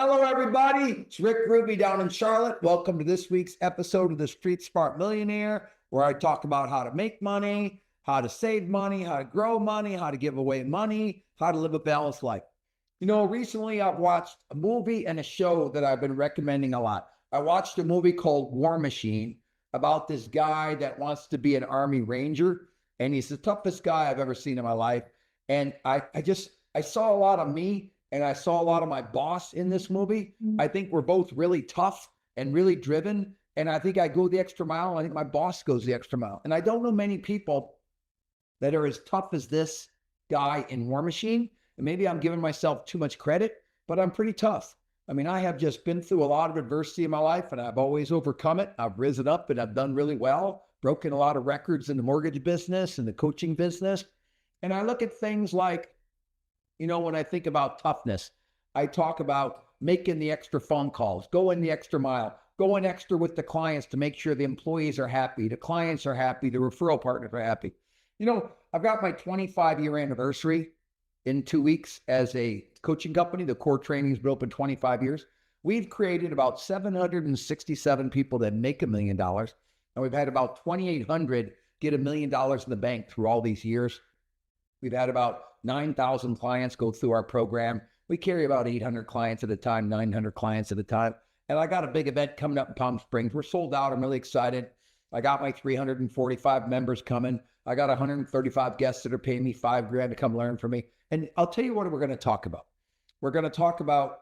Hello, everybody. It's Rick Ruby down in Charlotte. Welcome to this week's episode of the Street Smart Millionaire, where I talk about how to make money, how to save money, how to grow money, how to give away money, how to live a balanced life. You know, recently I've watched a movie and a show that I've been recommending a lot. I watched a movie called War Machine about this guy that wants to be an Army Ranger, and he's the toughest guy I've ever seen in my life. And I saw a lot of me, and I saw a lot of my boss in this movie. I think we're both really tough and really driven. And I think I go the extra mile. I think my boss goes the extra mile. And I don't know many people that are as tough as this guy in War Machine. And maybe I'm giving myself too much credit, but I'm pretty tough. I mean, I have just been through a lot of adversity in my life, and I've always overcome it. I've risen up and I've done really well, broken a lot of records in the mortgage business and the coaching business. And I look at things like, you know, when I think about toughness, I talk about making the extra phone calls, going the extra mile, going extra with the clients to make sure the employees are happy, the clients are happy, the referral partners are happy. You know, I've got my 25-year anniversary in 2 weeks as a coaching company. The core training has been open 25 years. We've created about 767 people that make $1 million. And we've had about 2,800 get $1 million in the bank through all these years. We've had about 9,000 clients go through our program. We carry about 800 clients at a time, 900 clients at a time. And I got a big event coming up in Palm Springs. We're sold out. I'm really excited. I got my 345 members coming. I got 135 guests that are paying me $5,000 to come learn from me. And I'll tell you what we're going to talk about. We're going to talk about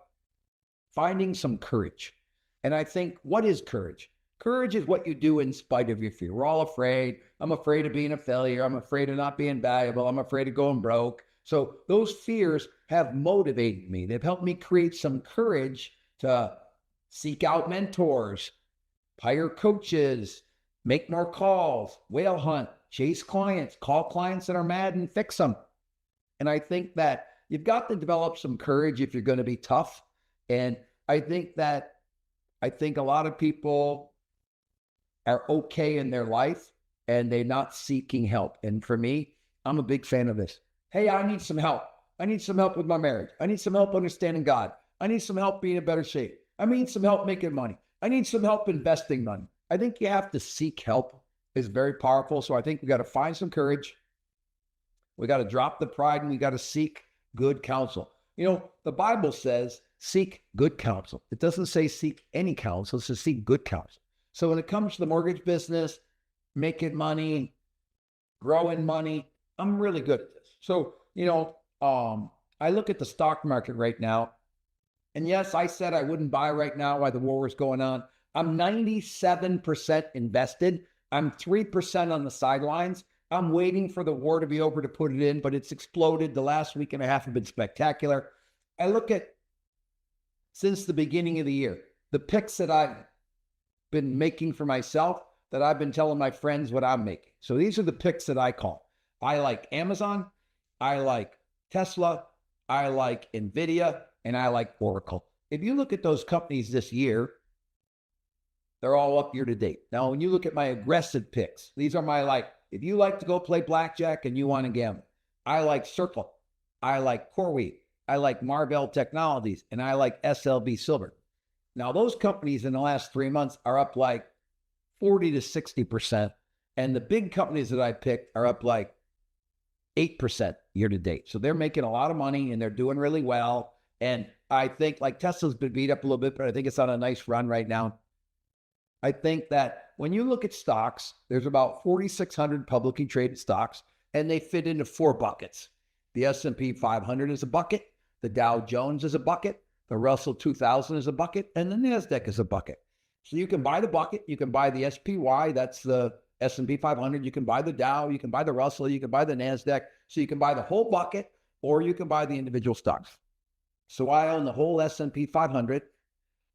finding some courage. And I think, what is courage? Courage is what you do in spite of your fear. We're all afraid. I'm afraid of being a failure. I'm afraid of not being valuable. I'm afraid of going broke. So those fears have motivated me. They've helped me create some courage to seek out mentors, hire coaches, make more calls, whale hunt, chase clients, call clients that are mad and fix them. And I think that you've got to develop some courage if you're going to be tough. And I think a lot of people are okay in their life and they're not seeking help. And for me, I'm a big fan of this. Hey, I need some help. I need some help with my marriage. I need some help understanding God. I need some help being in better shape. I need some help making money. I need some help investing money. I think you have to seek help. It's very powerful. So I think we got to find some courage. We got to drop the pride, and we got to seek good counsel. You know, the Bible says seek good counsel. It doesn't say seek any counsel. It says seek good counsel. So when it comes to the mortgage business, making money, growing money, I'm really good at this. So, you know, I look at the stock market right now, and yes, I said I wouldn't buy right now while the war was going on. I'm 97% invested. I'm 3% on the sidelines. I'm waiting for the war to be over to put it in, but it's exploded. The last week and a half have been spectacular. I look at, since the beginning of the year, the picks that I've been making for myself, that I've been telling my friends what I'm making. So these are the picks that I call. I like Amazon, I like Tesla, I like NVIDIA, and I like Oracle. If you look at those companies this year, they're all up year to date. Now, when you look at my aggressive picks, these are my if you like to go play blackjack and you want to gamble, I like Circle, I like CoreWeave, I like Marvell Technologies, and I like SLB Silver. Now, those companies in the last 3 months are up like 40 to 60%. And the big companies that I picked are up like 8% year to date. So they're making a lot of money and they're doing really well. And I think like Tesla's been beat up a little bit, but I think it's on a nice run right now. I think that when you look at stocks, there's about 4,600 publicly traded stocks, and they fit into 4 buckets. The S&P 500 is a bucket. The Dow Jones is a bucket. The Russell 2000 is a bucket, and the NASDAQ is a bucket. So you can buy the bucket, you can buy the SPY, that's the S&P 500, you can buy the Dow, you can buy the Russell, you can buy the NASDAQ. So you can buy the whole bucket, or you can buy the individual stocks. So I own the whole S&P 500.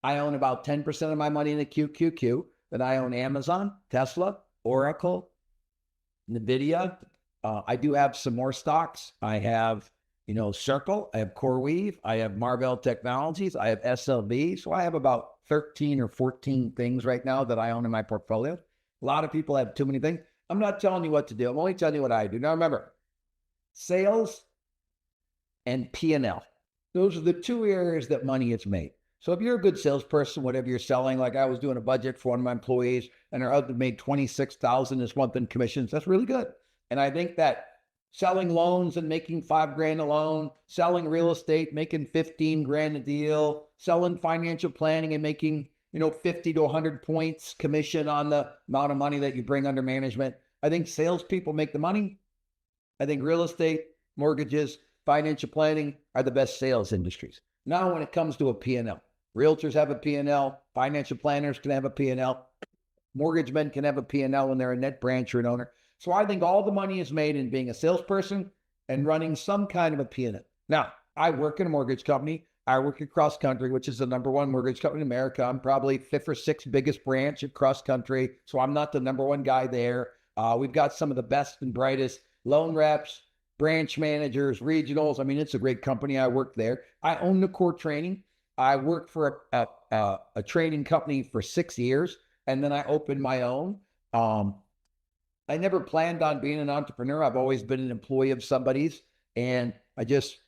I own about 10% of my money in the QQQ. Then I own Amazon, Tesla, Oracle, NVIDIA. I do have some more stocks. I have Circle, I have CoreWeave, I have Marvell Technologies, I have SLB. So I have about 13 or 14 things right now that I own in my portfolio. A lot of people have too many things. I'm not telling you what to do. I'm only telling you what I do. Now remember, sales and P&L. Those are the 2 areas that money is made. So if you're a good salesperson, whatever you're selling, like I was doing a budget for one of my employees and her husband made 26,000 this month in commissions, that's really good. And I think that selling loans and making $5,000 a loan, selling real estate, making 15 grand a deal, selling financial planning and making, 50 to 100 points commission on the amount of money that you bring under management. I think salespeople make the money. I think real estate, mortgages, financial planning are the best sales industries. Now, when it comes to a P&L, realtors have a P&L, financial planners can have a P&L, mortgage men can have a P&L when they're a net branch or an owner. So I think all the money is made in being a salesperson and running some kind of a P&L. Now, I work in a mortgage company. I work at Cross Country, which is the number one mortgage company in America. I'm probably fifth or sixth biggest branch at Cross Country. So I'm not the number one guy there. We've got some of the best and brightest loan reps, branch managers, regionals. I mean, it's a great company. I work there. I own the core training. I worked for a training company for 6 years, and then I opened my own. I never planned on being an entrepreneur. I've always been an employee of somebody's, and I just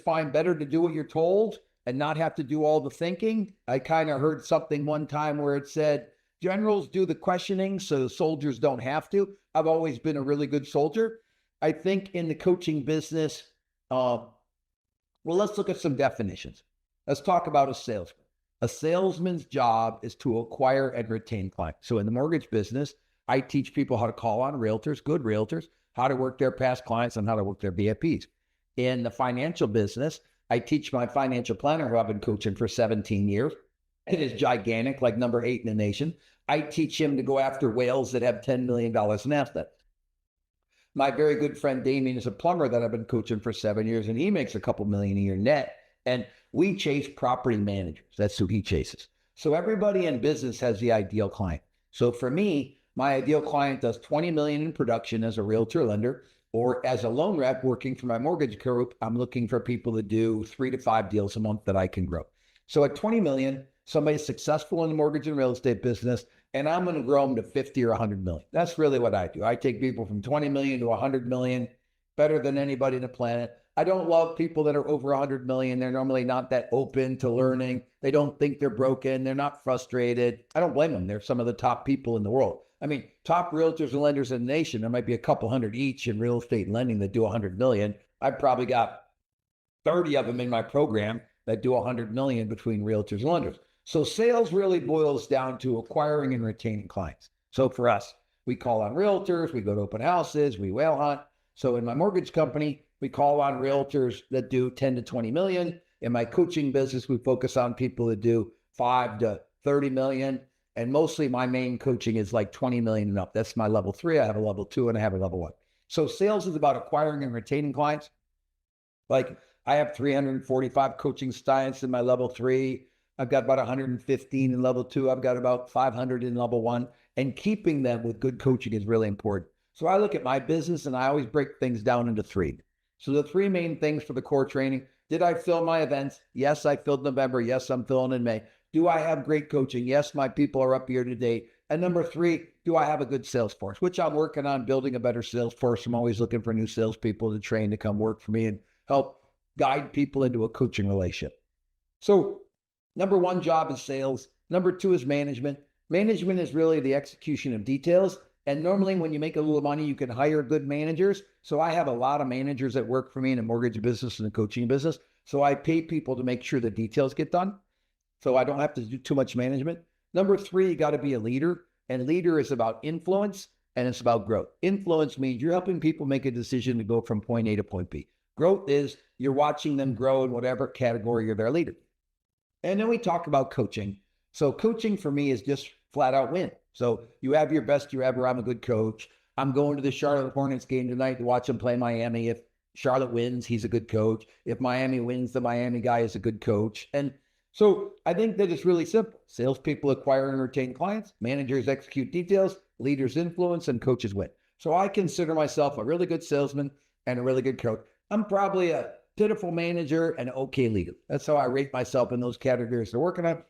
find better to do what you're told and not have to do all the thinking. I kind of heard something one time where it said, generals do the questioning so soldiers don't have to. I've always been a really good soldier. I think in the coaching business, well, let's look at some definitions. Let's talk about a salesman. A salesman's job is to acquire and retain clients. So in the mortgage business, I teach people how to call on realtors, good realtors, how to work their past clients and how to work their VIPs. In the financial business, I teach my financial planner, who I've been coaching for 17 years. It is gigantic, like number 8 in the nation. I teach him to go after whales that have $10 million in assets. My very good friend Damien is a plumber that I've been coaching for 7 years, and he makes a couple million a year net. And we chase property managers. That's who he chases. So everybody in business has the ideal client. So for me, my ideal client does 20 million in production as a realtor lender, or as a loan rep working for my mortgage group. I'm looking for people to do 3 to 5 deals a month that I can grow. So at 20 million, somebody's successful in the mortgage and real estate business, and I'm going to grow them to 50 or 100 million. That's really what I do. I take people from 20 million to 100 million, better than anybody on the planet. I don't love people that are over 100 million. They're normally not that open to learning. They don't think they're broken. They're not frustrated. I don't blame them. They're some of the top people in the world. I mean, top realtors and lenders in the nation, there might be a couple hundred each in real estate lending that do 100 million. I've probably got 30 of them in my program that do 100 million between realtors and lenders. So sales really boils down to acquiring and retaining clients. So for us, we call on realtors, we go to open houses, we whale hunt. So in my mortgage company, we call on realtors that do 10 to 20 million. In my coaching business, we focus on people that do 5 to 30 million. And mostly my main coaching is like 20 million and up. That's my level 3. I have a level 2 and I have a level 1. So sales is about acquiring and retaining clients. Like I have 345 coaching clients in my level 3. I've got about 115 in level 2. I've got about 500 in level 1. And keeping them with good coaching is really important. So I look at my business and I always break things down into 3. So the 3 main things for the core training: did I fill my events? Yes, I filled November. Yes, I'm filling in May. Do I have great coaching? Yes, my people are up year to date. And number 3, do I have a good sales force? Which I'm working on building a better sales force. I'm always looking for new salespeople to train to come work for me and help guide people into a coaching relationship. So number 1 job is sales. Number 2 is management. Management is really the execution of details. And normally when you make a little money, you can hire good managers. So I have a lot of managers that work for me in the mortgage business and the coaching business. So I pay people to make sure the details get done, so I don't have to do too much management. Number 3, you got to be a leader. And leader is about influence and it's about growth. Influence means you're helping people make a decision to go from point A to point B. Growth is you're watching them grow in whatever category you're their leader. And then we talk about coaching. So coaching for me is just flat out win. So you have your best year ever. I'm a good coach. I'm going to the Charlotte Hornets game tonight to watch them play Miami. If Charlotte wins, he's a good coach. If Miami wins, the Miami guy is a good coach. And so I think that it's really simple. Salespeople acquire and retain clients, managers execute details, leaders influence, and coaches win. So I consider myself a really good salesman and a really good coach. I'm probably a pitiful manager and an okay leader. That's how I rate myself in those categories they're working on.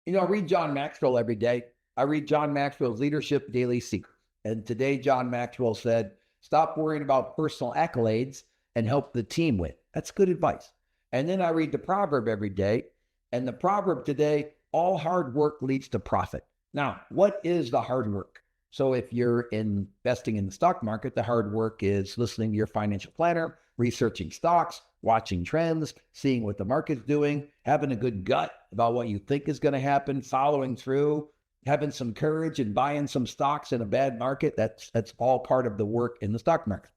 I read John Maxwell every day. I read John Maxwell's Leadership Daily Secrets. And today, John Maxwell said, stop worrying about personal accolades and help the team win. That's good advice. And then I read the proverb every day. And the proverb today, all hard work leads to profit. Now, what is the hard work? So if you're investing in the stock market, the hard work is listening to your financial planner, researching stocks, watching trends, seeing what the market's doing, having a good gut about what you think is going to happen, following through, having some courage and buying some stocks in a bad market. That's all part of the work in the stock market.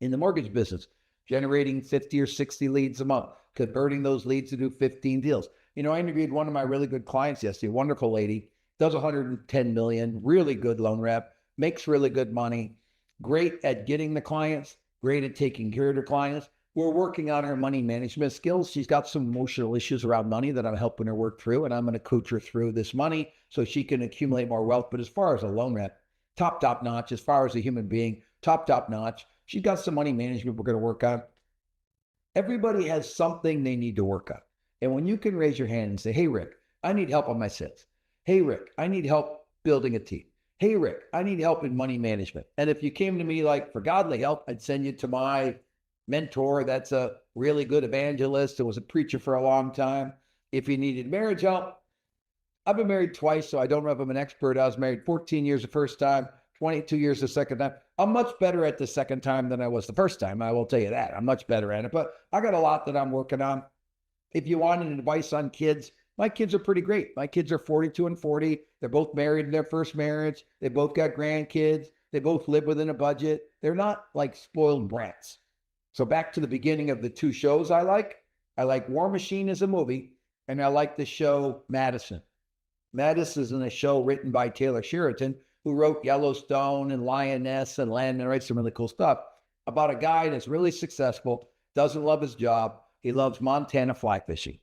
In the mortgage business, generating 50 or 60 leads a month, converting those leads to do 15 deals. I interviewed one of my really good clients yesterday, a wonderful lady, does 110 million, really good loan rep, makes really good money, great at getting the clients, great at taking care of the clients. We're working on her money management skills. She's got some emotional issues around money that I'm helping her work through, and I'm going to coach her through this money so she can accumulate more wealth. But as far as a loan rep, top notch. As far as a human being, top notch. She's got some money management we're going to work on. Everybody has something they need to work on. And when you can raise your hand and say, hey, Rick, I need help on my sales. Hey, Rick, I need help building a team. Hey, Rick, I need help in money management. And if you came to me like for godly help, I'd send you to my mentor. That's a really good evangelist and was a preacher for a long time. If you needed marriage help, I've been married twice, so I don't know if I'm an expert. I was married 14 years the first time, 22 years the second time. I'm much better at the second time than I was the first time. I will tell you that. I'm much better at it, but I got a lot that I'm working on. If you want an advice on kids, my kids are pretty great. My kids are 42 and 40. They're both married in their first marriage. They both got grandkids. They both live within a budget. They're not like spoiled brats. So back to the beginning of the two shows I like War Machine as a movie, and I like the show Madison. Madison is in a show written by Taylor Sheridan, who wrote Yellowstone and Lioness and Landman, writes some really cool stuff about a guy that's really successful, doesn't love his job. He loves Montana fly fishing.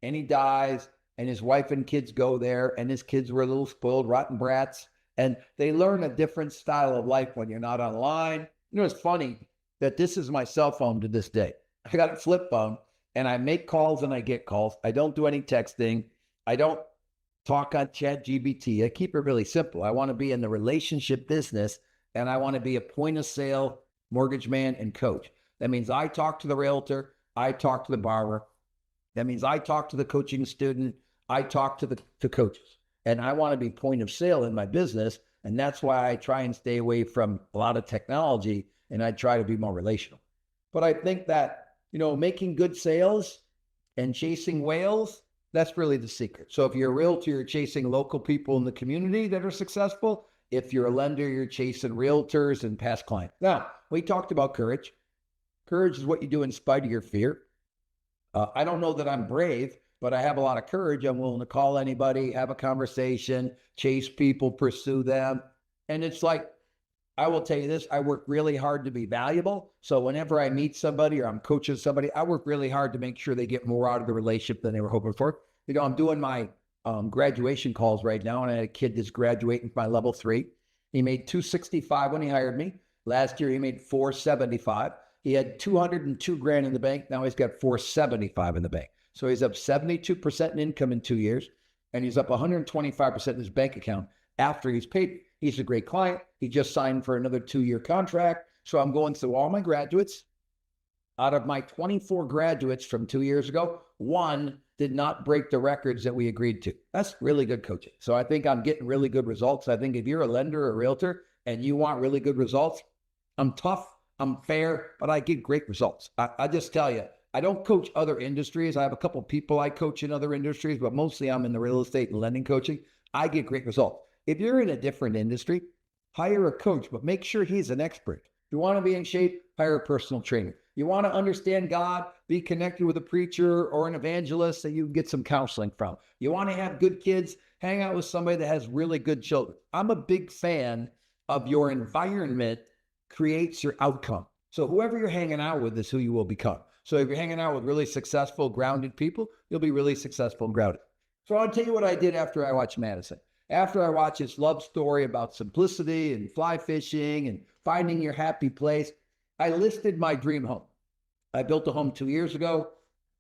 And he dies, and his wife and kids go there, and his kids were little spoiled, rotten brats. And they learn a different style of life when you're not online. It's funny that this is my cell phone to this day. I got a flip phone, and I make calls and I get calls. I don't do any texting. I don't talk on ChatGPT. I keep it really simple. I want to be in the relationship business, and I want to be a point of sale mortgage man and coach. That means I talk to the realtor. I talk to the borrower. That means I talk to the coaching student. I talk to the coaches. And I want to be point of sale in my business. And that's why I try and stay away from a lot of technology, and I try to be more relational. But I think that, making good sales and chasing whales, that's really the secret. So if you're a realtor, you're chasing local people in the community that are successful. If you're a lender, you're chasing realtors and past clients. Now, we talked about courage. Courage is what you do in spite of your fear. I don't know that I'm brave, but I have a lot of courage. I'm willing to call anybody, have a conversation, chase people, pursue them. And it's like, I will tell you this, I work really hard to be valuable. So whenever I meet somebody or I'm coaching somebody, I work really hard to make sure they get more out of the relationship than they were hoping for. I'm doing my graduation calls right now, and I had a kid that's graduating from my level 3. He made $265 when he hired me. Last year, he made $475. He had $202,000 in the bank. Now he's got $475 in the bank. So he's up 72% in income in 2 years, and he's up 125% in his bank account after he's paid. He's a great client. He just signed for another 2-year contract. So I'm going through all my graduates. Out of my 24 graduates from 2 years ago, 1 did not break the records that we agreed to. That's really good coaching. So I think I'm getting really good results. I think if you're a lender or a realtor and you want really good results, I'm tough. I'm fair, but I get great results. I just tell you, I don't coach other industries. I have a couple of people I coach in other industries, but mostly I'm in the real estate and lending coaching. I get great results. If you're in a different industry, hire a coach, but make sure he's an expert. If you want to be in shape, hire a personal trainer. You want to understand God, be connected with a preacher or an evangelist that you can get some counseling from. You want to have good kids, hang out with somebody that has really good children. I'm a big fan of your environment creates your outcome. So whoever you're hanging out with is who you will become. So if you're hanging out with really successful, grounded people, you'll be really successful and grounded. So I'll tell you what I did after I watched Madison. After I watched his love story about simplicity and fly fishing and finding your happy place, I listed my dream home. I built a home 2 years ago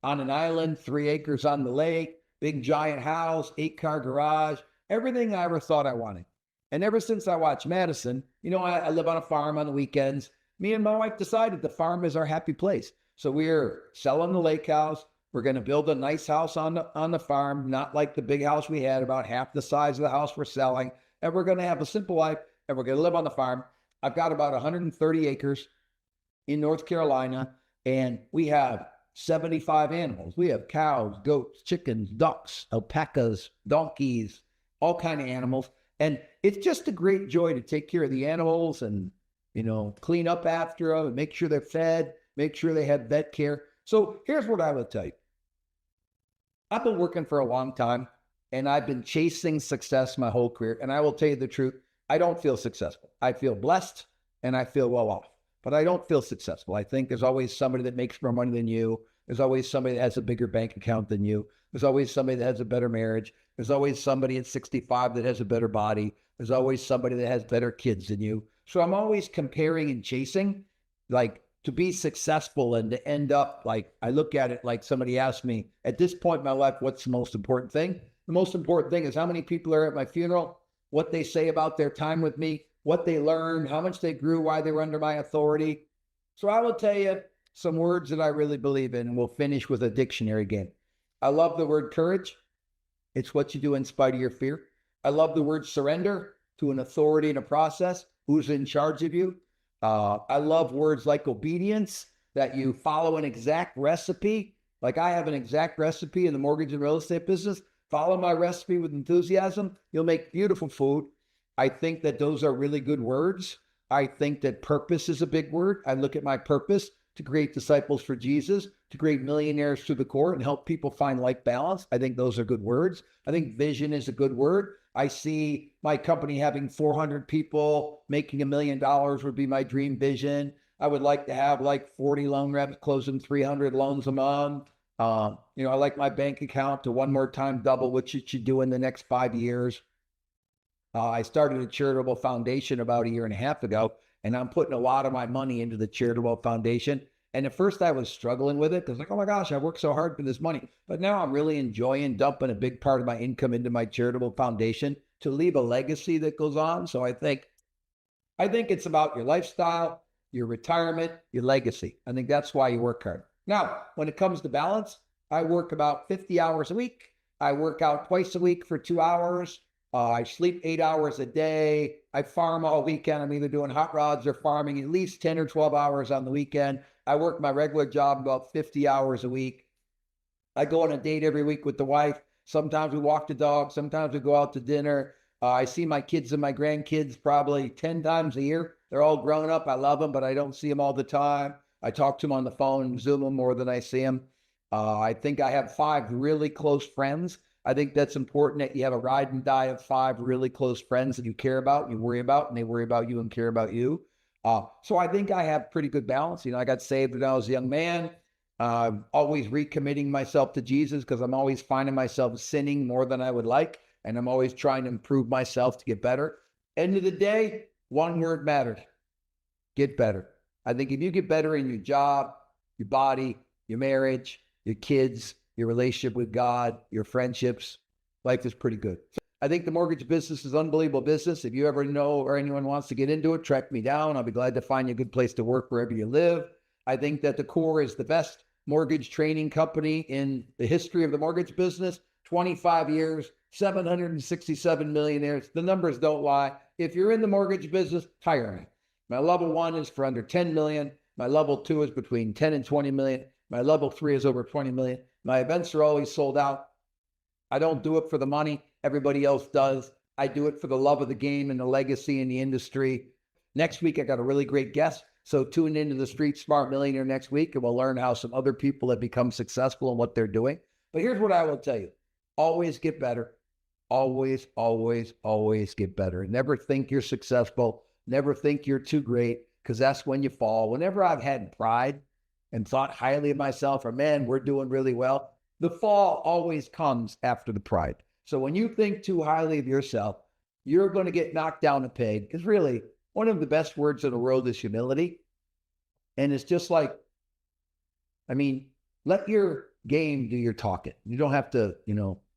on an island, 3 acres on the lake, big giant house, 8-car garage, everything I ever thought I wanted. And ever since I watched Madison, I live on a farm on the weekends. Me and my wife decided the farm is our happy place. So we're selling the lake house, We're going to build a nice house on the farm, not like the big house we had, about half the size of the house we're selling. And we're going to have a simple life, and we're going to live on the farm. I've got about 130 acres in North Carolina, and we have 75 animals. We have cows, goats, chickens, ducks, alpacas, donkeys, all kind of animals. And it's just a great joy to take care of the animals and, clean up after them and make sure they're fed, make sure they have vet care. So here's what I would tell you. I've been working for a long time, and I've been chasing success my whole career. And I will tell you the truth, I don't feel successful. I feel blessed and I feel well off, but I don't feel successful. I think there's always somebody that makes more money than you. There's always somebody that has a bigger bank account than you. There's always somebody that has a better marriage. There's always somebody at 65 that has a better body. There's always somebody that has better kids than you. So I'm always comparing and chasing, like, to be successful and to end up, like, I look at it like somebody asked me, at this point in my life, what's the most important thing? The most important thing is how many people are at my funeral, what they say about their time with me, what they learned, how much they grew, why they were under my authority. So I will tell you some words that I really believe in, and we'll finish with a dictionary game. I love the word courage. It's what you do in spite of your fear. I love the word surrender to an authority and a process. Who's in charge of you? I love words like obedience, that you follow an exact recipe. Like I have an exact recipe in the mortgage and real estate business. Follow my recipe with enthusiasm. You'll make beautiful food. I think that those are really good words. I think that purpose is a big word. I look at my purpose to create disciples for Jesus, to create millionaires through the core and help people find life balance. I think those are good words. I think vision is a good word. I see my company having 400 people making $1 million would be my dream vision. I would like to have like 40 loan reps closing 300 loans a month. I like my bank account to one more time double, which it should do in the next 5 years. I started a charitable foundation about 1.5 years ago, and I'm putting a lot of my money into the charitable foundation. And at first I was struggling with it because like, oh my gosh, I worked so hard for this money. But now I'm really enjoying dumping a big part of my income into my charitable foundation to leave a legacy that goes on. So I think it's about your lifestyle, your retirement, your legacy. I think that's why you work hard. Now, when it comes to balance, I work about 50 hours a week. I work out twice a week for 2 hours. I sleep 8 hours a day. I farm all weekend. I'm either doing hot rods or farming at least 10 or 12 hours on the weekend. I work my regular job about 50 hours a week. I go on a date every week with the wife. Sometimes we walk the dog. Sometimes we go out to dinner. I see my kids and my grandkids probably 10 times a year. They're all grown up. I love them, but I don't see them all the time. I talk to them on the phone and Zoom them more than I see them. I think I have 5 really close friends. I think that's important that you have a ride and die of 5 really close friends that you care about, you worry about, and they worry about you and care about you. So I think I have pretty good balance. I got saved when I was a young man. Always recommitting myself to Jesus because I'm always finding myself sinning more than I would like. And I'm always trying to improve myself to get better. End of the day, one word mattered. Get better. I think if you get better in your job, your body, your marriage, your kids, your relationship with God, your friendships, life is pretty good. I think the mortgage business is an unbelievable business. If you ever know or anyone wants to get into it, track me down. I'll be glad to find you a good place to work wherever you live. I think that the Core is the best mortgage training company in the history of the mortgage business. 25 years, 767 millionaires. The numbers don't lie. If you're in the mortgage business, hire me. My level 1 is for under 10 million. My level 2 is between 10 and 20 million. My level 3 is over 20 million. My events are always sold out. I don't do it for the money. Everybody else does. I do it for the love of the game and the legacy in the industry. Next week, I got a really great guest. So tune into the Street Smart Millionaire next week, and we'll learn how some other people have become successful and what they're doing. But here's what I will tell you. Always get better. Always, always, always get better. Never think you're successful. Never think you're too great, because that's when you fall. Whenever I've had pride and thought highly of myself, or man, we're doing really well, the fall always comes after the pride. So when you think too highly of yourself, you're going to get knocked down a peg, because really, one of the best words in the world is humility. And it's just like, let your game do your talking. You don't have to,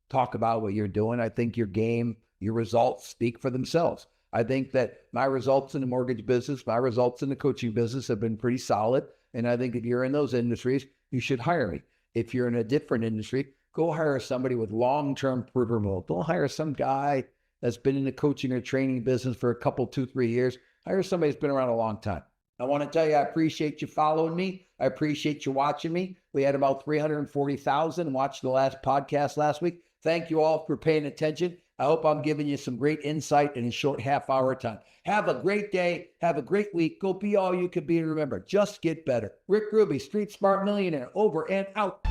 talk about what you're doing. I think your game, your results speak for themselves. I think that my results in the mortgage business, my results in the coaching business have been pretty solid. And I think if you're in those industries, you should hire me. If you're in a different industry, go hire somebody with long-term proven role. Don't hire some guy that's been in the coaching or training business for a couple, 2-3 years. Hire somebody that's been around a long time. I want to tell you, I appreciate you following me. I appreciate you watching me. We had about 340,000 watch the last podcast last week. Thank you all for paying attention. I hope I'm giving you some great insight in a short half-hour time. Have a great day. Have a great week. Go be all you can be. And remember, just get better. Rick Ruby, Street Smart Millionaire, over and out.